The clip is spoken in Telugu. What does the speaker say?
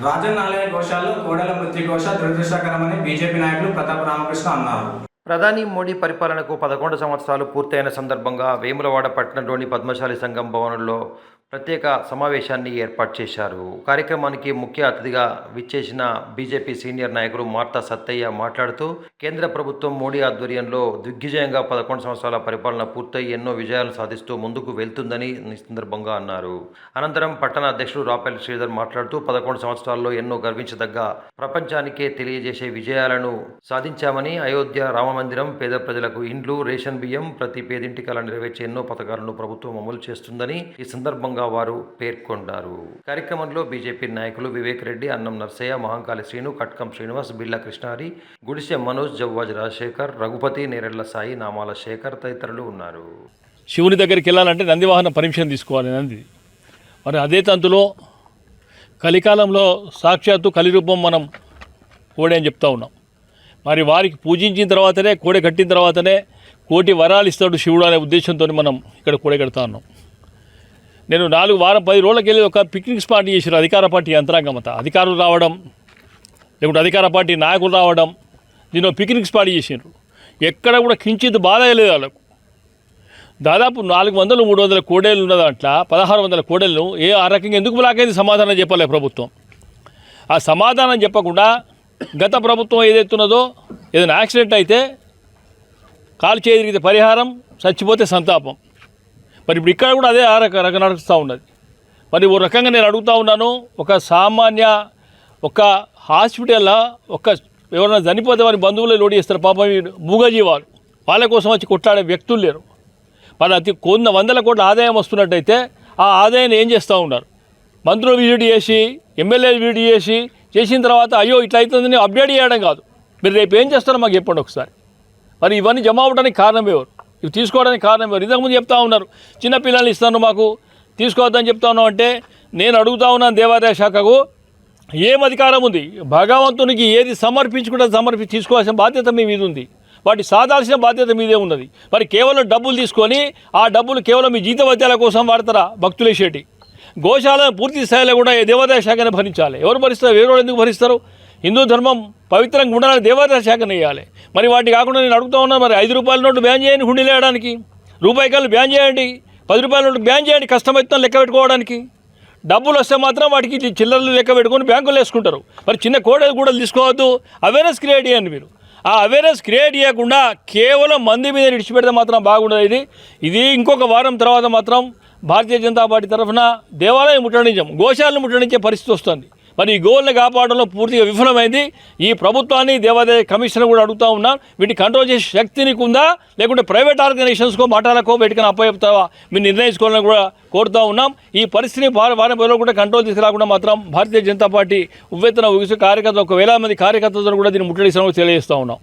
రాజన్ ఆలయ గోశాలలో కోడెల మృత్యు ఘోష దురదృష్టకరమని బీజేపీ నాయకులు ప్రతాప్ రామకృష్ణ అన్నారు. ప్రధాని మోడీ పరిపాలనకు 11 సంవత్సరాలు పూర్తయిన సందర్భంగా వేములవాడ పట్టణంలోని పద్మశాలి సంఘం భవనంలో ప్రత్యేక సమావేశాన్ని ఏర్పాటు చేశారు. కార్యక్రమానికి ముఖ్య అతిథిగా విచ్చేసిన బీజేపీ సీనియర్ నాయకులు మార్తా సత్తయ్య మాట్లాడుతూ కేంద్ర ప్రభుత్వం మోడీ ఆధ్వర్యంలో దిగ్విజయంగా 11 సంవత్సరాల పరిపాలన పూర్తయి ఎన్నో విజయాలను సాధిస్తూ ముందుకు వెళ్తుందని ఈ సందర్భంగా అన్నారు. అనంతరం పట్టణ అధ్యక్షుడు రాపెల్లి శ్రీధర్ మాట్లాడుతూ 11 సంవత్సరాల్లో ఎన్నో గర్వించదగ్గ ప్రపంచానికే తెలియజేసే విజయాలను సాధించామని, అయోధ్య రామమందిరం, పేద ప్రజలకు ఇండ్లు, రేషన్ బియ్యం, ప్రతి పేదింటికి అలా నెరవేర్చే ఎన్నో పథకాలను ప్రభుత్వం అమలు చేస్తుందని ఈ సందర్భంగా వారు పేర్కొన్నారు. కార్యక్రమంలో బీజేపీ నాయకులు వివేక్ రెడ్డి, అన్నం నర్సయ్య, మహంకాళి శ్రీను, కట్కం శ్రీనివాస్, బిల్లా కృష్ణారి, గుడిసె మనోజ్, జవ్వాజ్ రాజశేఖర్, రఘుపతి, నేరెళ్ల సాయి, నామాల శేఖర్ తదితరులు ఉన్నారు. శివుని దగ్గరికి వెళ్ళాలంటే నందివాహన పర్మిషన్ తీసుకోవాలి. నంది మరి అదే తంతులో కలికాలంలో సాక్షాత్తు కలిరూపం మనం కోడే అని చెప్తా ఉన్నాం. మరి వారికి పూజించిన తర్వాతనే, కోడె కట్టిన తర్వాతనే కోటి వరాలు ఇస్తాడు శివుడు అనే ఉద్దేశంతో మనం ఇక్కడ కోడె కడతా ఉన్నాం. నేను 4 వారం 10 రోజులకి వెళ్ళి ఒక పిక్నిక్ స్పాట్ చేసారు. అధికార పార్టీ యంత్రాంగం అంతా, అధికారులు రావడం, లేకుంటే అధికార పార్టీ నాయకులు రావడం, దీని పిక్నిక్ స్పాట్ చేసినారు. ఎక్కడ కూడా కించిత్ బాధ లేదు వాళ్ళకు. దాదాపు 400-300 కోడేళ్ళు ఉన్న దాంట్లో 1600 కోడేళ్ళు ఆ రకంగా ఎందుకు బ్లాక్ అయింది సమాధానం చెప్పలే ప్రభుత్వం. ఆ సమాధానం చెప్పకుండా గత ప్రభుత్వం ఏదైతున్నదో, ఏదైనా యాక్సిడెంట్ అయితే కాలు చేతిరిగితే పరిహారం, చచ్చిపోతే సంతాపం. మరి ఇప్పుడు ఇక్కడ కూడా అదే రకంగా నడుస్తూ ఉన్నది. మరి ఓ రకంగా నేను అడుగుతూ ఉన్నాను, ఒక సామాన్య ఒక హాస్పిటల్లో ఎవరైనా చనిపోతే వారి బంధువులే లోడ్ చేస్తారు. పాపం మూగజీవాలు, వాళ్ళ కోసం వచ్చి కొట్లాడే వ్యక్తులు లేరు. మరి అతి కొన్ని 100 కోట్ల ఆదాయం వస్తున్నట్టయితే ఆ ఆదాయాన్ని ఏం చేస్తూ ఉన్నారు? మంత్రులు విజిట్ చేసి, ఎమ్మెల్యేలు విజిట్ చేసిన తర్వాత అయ్యో ఇట్లా అవుతుందని అప్డేట్ చేయడం కాదు. మీరు రేపు ఏం చేస్తారో మాకు చెప్పండి ఒకసారి. మరి ఇవన్నీ జమ అవ్వడానికి కారణం ఎవరు? ఇవి తీసుకోవడానికి కారణం ఎవరు? ఇంతకుముందు చెప్తా ఉన్నారు చిన్నపిల్లల్ని ఇస్తాను మాకు తీసుకోవద్దని చెప్తా ఉన్నాం. అంటే నేను అడుగుతా ఉన్నాను దేవాదాయ శాఖకు, ఏం అధికారం ఉంది? భగవంతునికి ఏది సమర్పించుకుంటే తీసుకోవాల్సిన బాధ్యత మీ మీద ఉంది. వాటి సాధాల్సిన బాధ్యత మీదే ఉన్నది. మరి కేవలం డబ్బులు తీసుకొని ఆ డబ్బులు కేవలం మీ జీతవత్యాల కోసం వాడతారా? భక్తులేసేటి గోశాలను పూర్తి స్థాయిలో కూడా దేవాదాయ శాఖనే భరించాలి. ఎవరు భరిస్తారు? వేరే ఎందుకు భరిస్తారు? హిందూ ధర్మం పవిత్రంగా ఉండాలని దేవాదాయ శాఖను వేయాలి. మరి వాటి కాకుండా నేను అడుగుతూ ఉన్నాను, మరి 5 రూపాయల నోటు బ్యాన్ చేయండి, హుండీలు వేయడానికి రూపాయి కాయలు బ్యాన్ చేయండి, 10 రూపాయల నోటు బ్యాన్ చేయండి, కష్టమవుతుందని లెక్క పెట్టుకోవడానికి. డబ్బులు వస్తే మాత్రం వాటికి చిల్లర్లు లెక్క పెట్టుకొని బ్యాంకులు వేసుకుంటారు. మరి చిన్న కోడలు కూడా తీసుకోవద్దు, అవేర్నెస్ క్రియేట్ చేయండి మీరు. ఆ అవేర్నెస్ క్రియేట్ చేయకుండా కేవలం మంది మీద విడిచిపెడితే మాత్రం బాగుండదు. ఇది ఇంకొక వారం తర్వాత మాత్రం భారతీయ జనతా పార్టీ తరఫున దేవాలయం ముట్టడించాం, గోశాలను ముట్టడించే పరిస్థితి వస్తుంది. మరి ఈ గోల్ని కాపాడంలో పూర్తిగా విఫలమైంది. ఈ ప్రభుత్వాన్ని, దేవాదాయ కమిషన్ కూడా అడుగుతూ ఉన్నాం, వీటిని కంట్రోల్ చేసే శక్తి నీకు ఉందా, లేకుంటే ప్రైవేట్ ఆర్గనైజేషన్స్కో మఠాలకో వీటికైనా అప్పచెప్తావా మీరు నిర్ణయించుకోవాలని కూడా కోరుతూ ఉన్నాం. ఈ పరిస్థితిని వారం రోజులు కూడా కంట్రోల్ తీసుకురాకుండా మాత్రం భారతీయ జనతా పార్టీ ఉవ్వెత్తున కార్యకర్తలు 1,000 మంది కార్యకర్తలతో కూడా దీన్ని ముట్టడిస్తామని తెలియజేస్తూ ఉన్నాం.